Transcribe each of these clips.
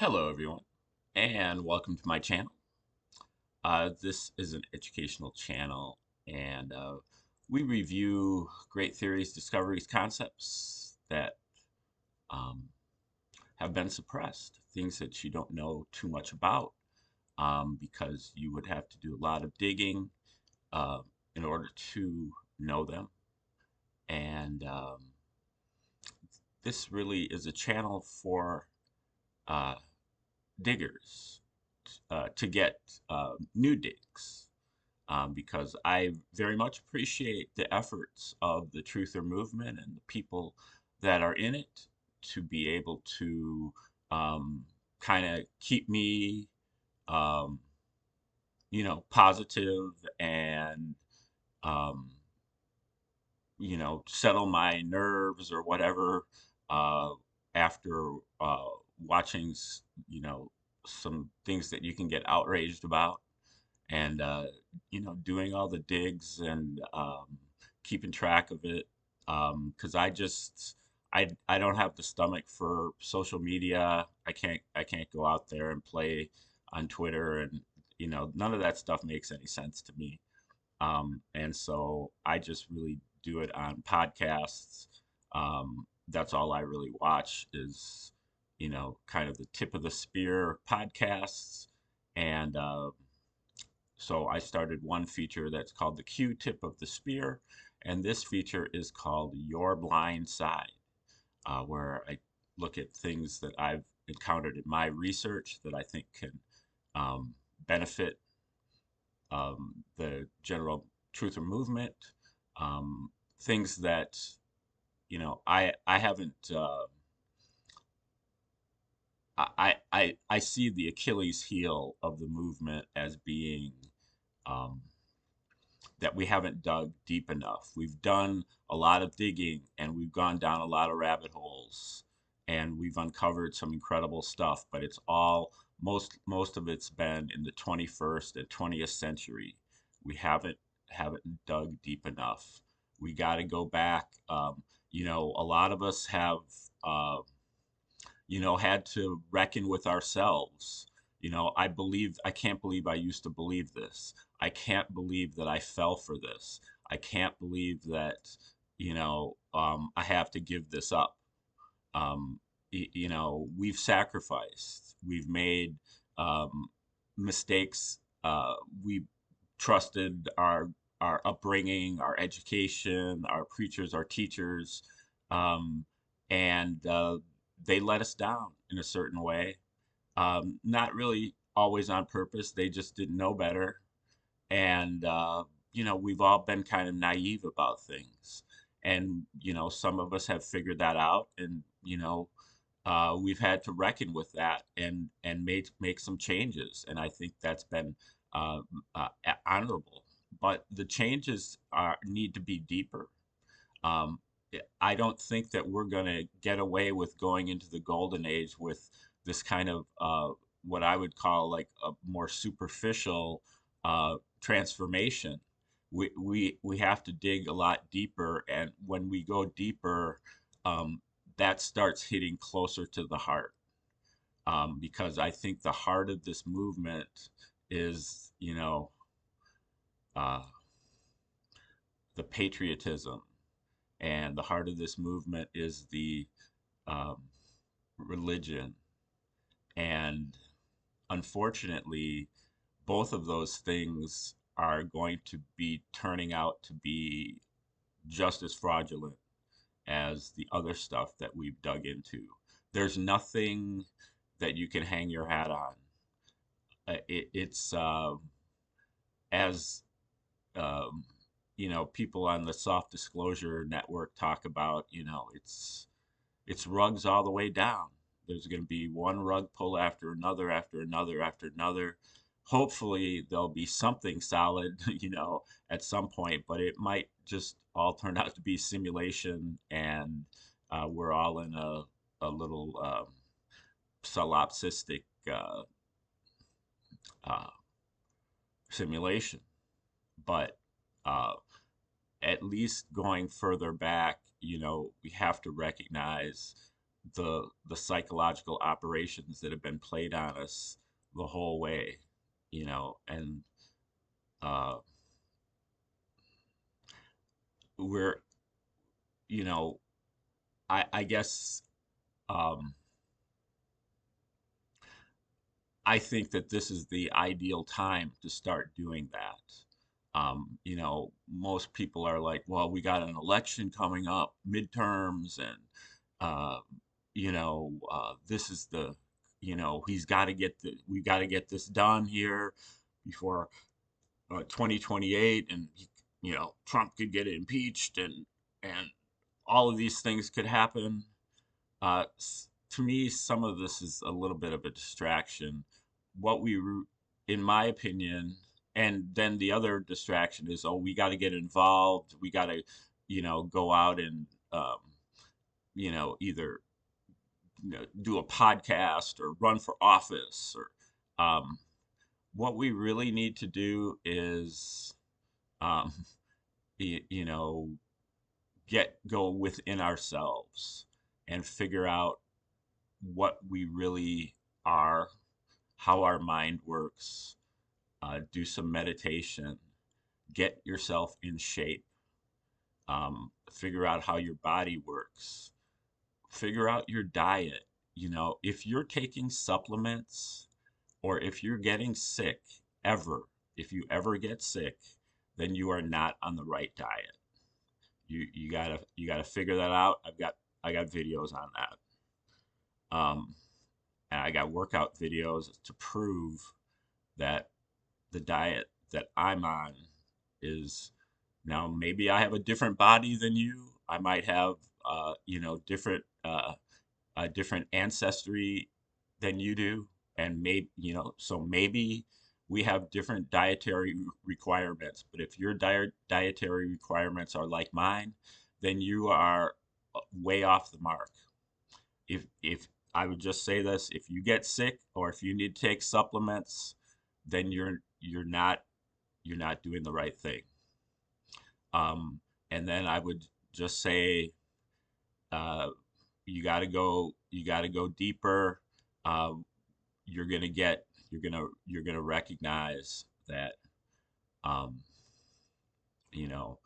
Hello, everyone, and welcome to my channel. This is an educational channel, and we review great theories, discoveries, concepts that um, have been suppressed, things that you don't know too much about, because you would have to do a lot of digging uh, in order to know them. And this really is a channel for uh, diggers to get new digs. Because I very much appreciate the efforts of the truther movement and the people that are in it to be able to kind of keep me, um, positive and, um, settle my nerves or whatever uh, after uh, watching, some things that you can get outraged about and doing all the digs and keeping track of it because I don't have the stomach for social media. I can't go out there and play on Twitter, and none of that stuff makes any sense to me. And so I just really do it on podcasts. That's all I really watch is kind of the tip of the spear podcasts. And so I started one feature that's called the Q tip of the spear, and this feature is called Your Blind Side, where I look at things that I've encountered in my research that I think can benefit the general truther movement. Um, Things that I haven't. I see the Achilles heel of the movement as being um, that we haven't dug deep enough. We've done a lot of digging and we've gone down a lot of rabbit holes and we've uncovered some incredible stuff, but it's all most of it's been in the 21st and 20th century. We haven't dug deep enough. We got to go back. A lot of us have uh, had to reckon with ourselves. I can't believe I used to believe this. I can't believe that I fell for this. I can't believe that, I have to give this up. We've sacrificed, we've made um, mistakes. We trusted our upbringing, our education, our preachers, our teachers, um, and they let us down in a certain way. Not really always on purpose. They just didn't know better. And, we've all been kind of naive about things. And, some of us have figured that out. And, we've had to reckon with that and make some changes. And I think that's been uh, honorable. But the changes need to be deeper. Um, I don't think that we're going to get away with going into the golden age with this kind of what I would call like a more superficial transformation. We have to dig a lot deeper, and when we go deeper, um, that starts hitting closer to the heart. Because I think the heart of this movement is, uh, the patriotism, and the heart of this movement is the um, religion. And unfortunately, both of those things are going to be turning out to be just as fraudulent as the other stuff that we've dug into. There's nothing that you can hang your hat on. It's as um, people on the soft disclosure network talk about. It's rugs all the way down. There's going to be one rug pull after another, after another, after another. Hopefully, there'll be something solid, at some point, but it might just all turn out to be simulation, and we're all in a little solipsistic uh, simulation. But uh, at least going further back, we have to recognize the psychological operations that have been played on us the whole way, and uh, we're, you know, I guess um, I think that this is the ideal time to start doing that. Most people are like, well, we got an election coming up, midterms, and uh, this is the, he's got to get we got to get this done here before 2028, and Trump could get impeached, and all of these things could happen. To me, some of this is a little bit of a distraction. What in my opinion, and then the other distraction is, oh, we got to get involved. We got to, go out and, either do a podcast or run for office, or what we really need to do is, um, you know, go within ourselves and figure out what we really are, how our mind works, do some meditation, get yourself in shape, figure out how your body works, figure out your diet. If you're taking supplements or if you're getting sick ever, if you ever get sick, then you are not on the right diet. You gotta figure that out. I got videos on that. And I got workout videos to prove that the diet that I'm on is, now maybe I have a different body than you. I might have different a different ancestry than you do, and maybe so maybe we have different dietary requirements. But if your dietary requirements are like mine, then you are way off the mark. If I would just say this, if you get sick or if you need to take supplements, then you're not doing the right thing. And then I would just say, uh, you got to go deeper. Um, you're gonna recognize that, um, you know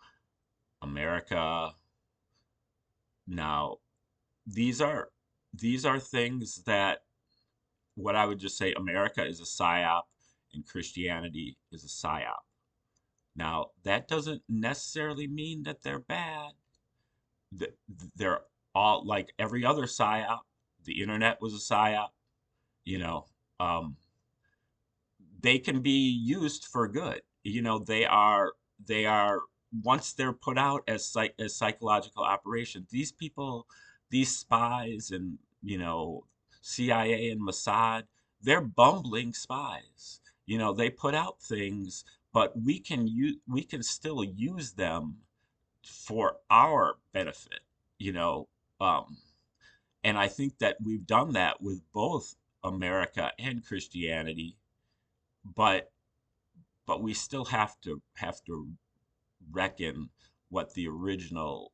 America now. These are things that, what I would just say, America is a psyop and Christianity is a psyop. Now, that doesn't necessarily mean that they're bad. They're all like every other psyop. The internet was a psyop. You know, um, they can be used for good. They are once they're put out as psychological operations. These people, these spies, and CIA and Mossad, they're bumbling spies. They put out things, but we can still use them for our benefit. You know, um, and I think that we've done that with both America and Christianity, but we still have to reckon what the original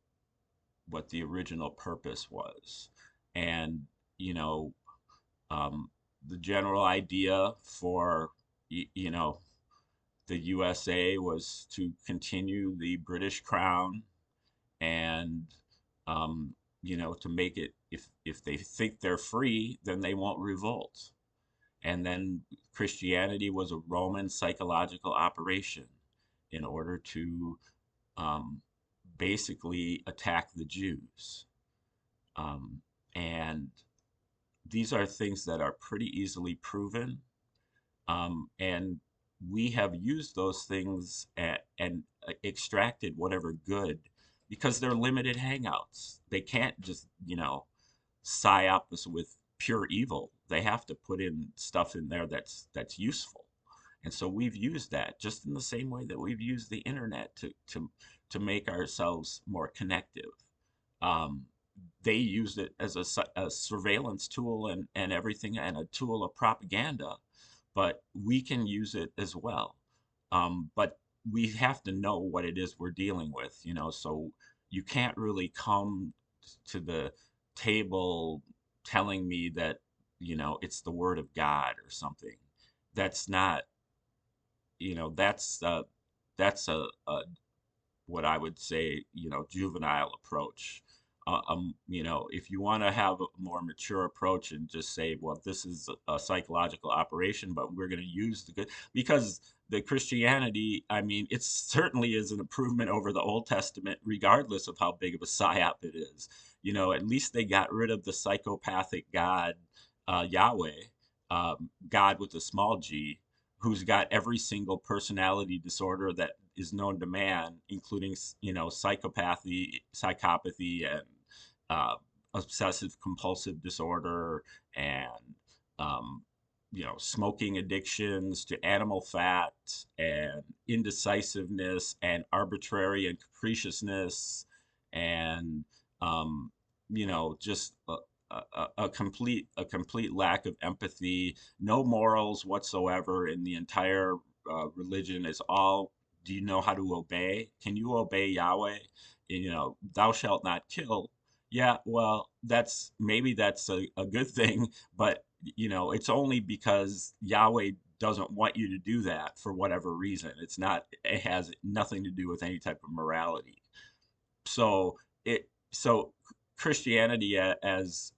purpose was. And you know the general idea for the USA was to continue the British crown, and to make it, if they think they're free, then they won't revolt. And then Christianity was a Roman psychological operation in order to, um, basically attack the Jews. Um, and these are things that are pretty easily proven. And we have used those things and extracted whatever good, because they're limited hangouts. They can't just, psyop us with pure evil. They have to put in stuff in there that's useful. And so we've used that just in the same way that we've used the internet to make ourselves more connective. Um, they used it as a surveillance tool and everything, and a tool of propaganda, but we can use it as well. But we have to know what it is we're dealing with, so you can't really come to the table telling me that, it's the word of God or something. That's not, that's a what I would say, juvenile approach. If you want to have a more mature approach and just say, well, this is a psychological operation, but we're going to use the good, because the Christianity, I mean, it certainly is an improvement over the Old Testament, regardless of how big of a psyop it is. At least they got rid of the psychopathic God, Yahweh, God with a small g, who's got every single personality disorder that is known to man, including psychopathy, and uh, obsessive compulsive disorder, and um, smoking addictions to animal fat, and indecisiveness, and arbitrary and capriciousness, and um, just a complete lack of empathy, no morals whatsoever in the entire religion. Is all, do you know how to obey? Can you obey Yahweh? Thou shalt not kill. Yeah, well, maybe that's a good thing, but it's only because Yahweh doesn't want you to do that for whatever reason. It has nothing to do with any type of morality. So Christianity, as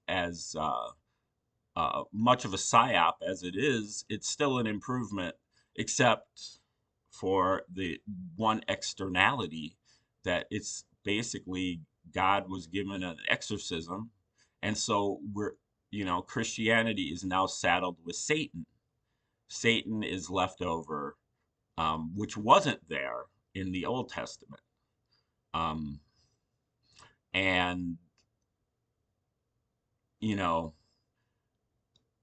much of a psyop as it is, it's still an improvement, except for the one externality, that it's basically God was given an exorcism, and so Christianity is now saddled with Satan. Satan is left over, which wasn't there in the Old Testament, um, and you know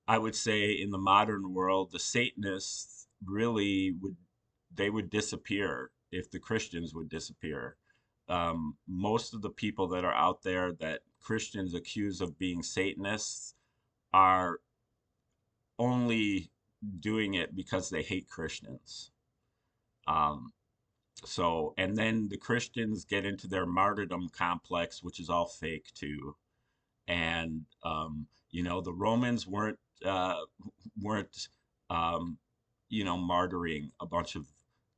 I would say in the modern world, the Satanists really would disappear if the Christians would disappear. Most of the people that are out there that Christians accuse of being Satanists are only doing it because they hate Christians. Um, and then the Christians get into their martyrdom complex, which is all fake too. And the Romans weren't martyring a bunch of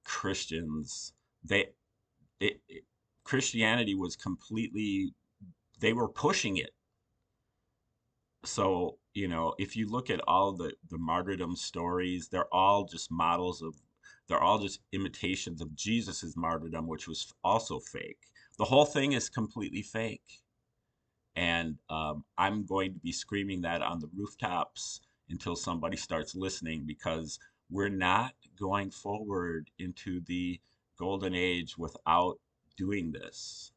Christians. They it, it, Christianity was completely, they were pushing it. So if you look at all the martyrdom stories, they're all just imitations of Jesus's martyrdom, which was also fake. The whole thing is completely fake. And I'm going to be screaming that on the rooftops until somebody starts listening, because we're not going forward into the golden age without doing this.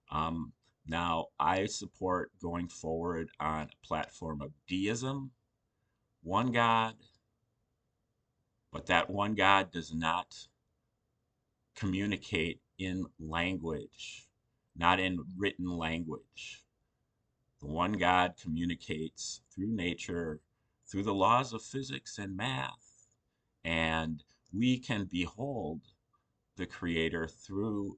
Um, Now, I support going forward on a platform of deism, one God, but that one God does not communicate in language, not in written language. The one God communicates through nature, through the laws of physics and math, and we can behold the Creator through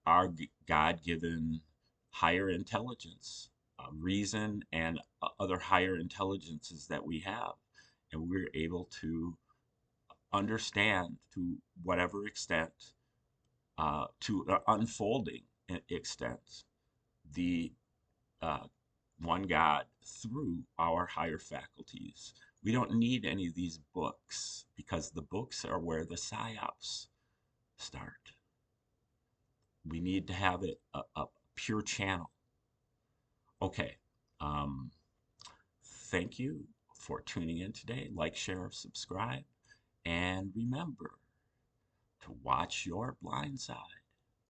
our God-given higher intelligence, reason, and other higher intelligences that we have, and we're able to understand to whatever extent, to unfolding extent, the uh, one God through our higher faculties. We don't need any of these books, because the books are where the psyops start. We need to have it a pure channel. Okay. Um, Thank you for tuning in today. Like, share, subscribe, and remember to watch your blind side.